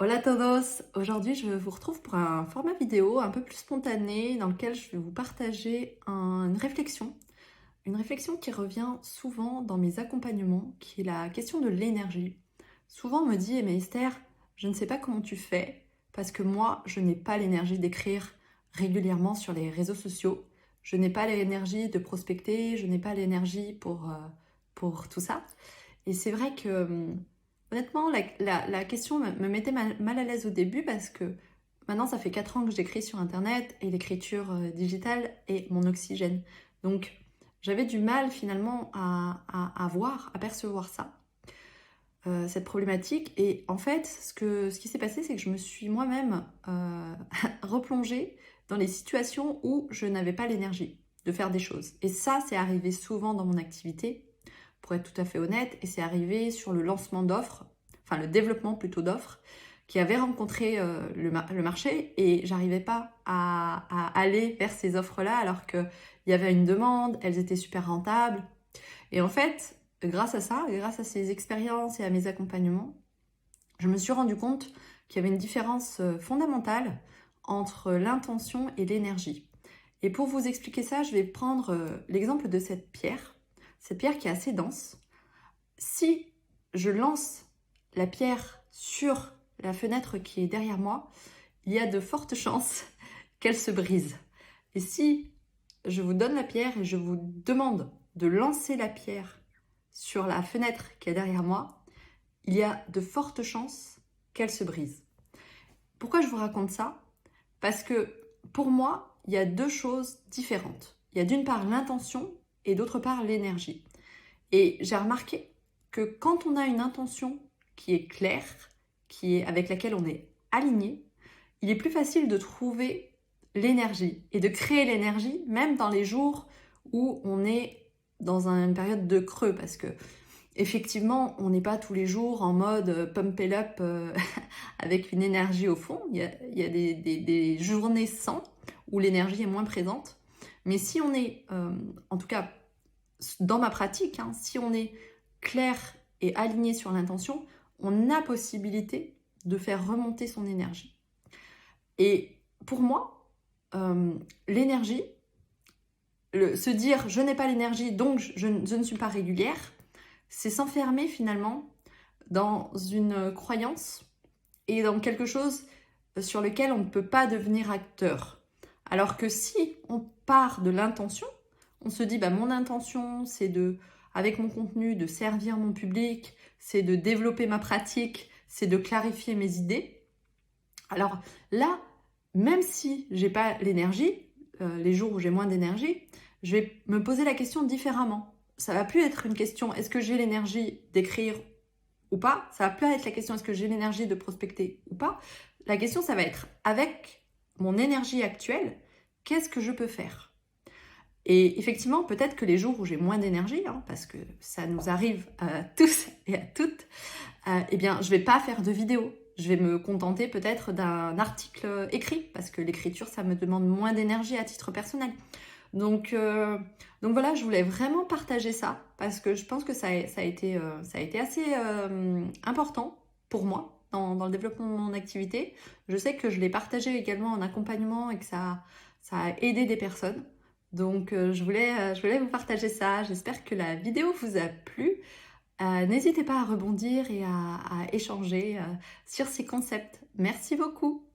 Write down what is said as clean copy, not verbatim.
Hola todos! Aujourd'hui, je vous retrouve pour un format vidéo un peu plus spontané dans lequel je vais vous partager une réflexion qui revient souvent dans mes accompagnements, qui est la question de l'énergie. Souvent on me dit, mais Esther, je ne sais pas comment tu fais, parce que moi, je n'ai pas l'énergie d'écrire régulièrement sur les réseaux sociaux, je n'ai pas l'énergie de prospecter, je n'ai pas l'énergie pour tout ça. Et c'est vrai que, honnêtement, la question me mettait mal à l'aise au début parce que maintenant, ça fait 4 ans que j'écris sur Internet et l'écriture digitale est mon oxygène. Donc, j'avais du mal finalement à voir, à percevoir ça, cette problématique. Et en fait, ce qui s'est passé, c'est que je me suis moi-même replongée dans les situations où je n'avais pas l'énergie de faire des choses. Et ça, c'est arrivé souvent dans mon activité, pour être tout à fait honnête, et c'est arrivé sur le lancement d'offres, enfin le développement plutôt d'offres, qui avait rencontré le marché et j'arrivais pas à aller vers ces offres-là alors qu'il y avait une demande, elles étaient super rentables. Et en fait, grâce à ça, grâce à ces expériences et à mes accompagnements, je me suis rendu compte qu'il y avait une différence fondamentale entre l'intention et l'énergie. Et pour vous expliquer ça, je vais prendre l'exemple de cette pierre qui est assez dense. Si je lance la pierre sur la fenêtre qui est derrière moi, il y a de fortes chances qu'elle se brise. Et si je vous donne la pierre et je vous demande de lancer la pierre sur la fenêtre qui est derrière moi, il y a de fortes chances qu'elle se brise. Pourquoi je vous raconte ça? Parce que pour moi, il y a deux choses différentes. Il y a d'une part l'intention et d'autre part l'énergie. Et j'ai remarqué que quand on a une intention qui est claire, avec laquelle on est aligné, il est plus facile de trouver l'énergie et de créer l'énergie même dans les jours où on est dans une période de creux parce que effectivement, on n'est pas tous les jours en mode pump it up avec une énergie au fond. Il y a des journées sans où l'énergie est moins présente. Mais si on est, en tout cas dans ma pratique, si on est clair et aligné sur l'intention, on a possibilité de faire remonter son énergie. Et pour moi, l'énergie, se dire je n'ai pas l'énergie donc je ne suis pas régulière, c'est s'enfermer finalement dans une croyance et dans quelque chose sur lequel on ne peut pas devenir acteur. Alors que si on part de l'intention, on se dit mon intention c'est avec mon contenu, de servir mon public, c'est de développer ma pratique, c'est de clarifier mes idées. Alors là, même si j'ai pas l'énergie, les jours où j'ai moins d'énergie, je vais me poser la question différemment. Ça va plus être une question est-ce que j'ai l'énergie d'écrire ou pas. Ça va plus être la question est-ce que j'ai l'énergie de prospecter ou pas. La question, ça va être avec mon énergie actuelle, qu'est-ce que je peux faire? Et effectivement, peut-être que les jours où j'ai moins d'énergie, parce que ça nous arrive à tous et à toutes, eh bien, je vais pas faire de vidéo. Je vais me contenter peut-être d'un article écrit, parce que l'écriture, ça me demande moins d'énergie à titre personnel. Donc voilà, je voulais vraiment partager ça parce que je pense que ça a été assez important pour moi dans le développement de mon activité. Je sais que je l'ai partagé également en accompagnement et que ça a aidé des personnes. Donc je voulais vous partager ça. J'espère que la vidéo vous a plu. N'hésitez pas à rebondir et à échanger sur ces concepts. Merci beaucoup.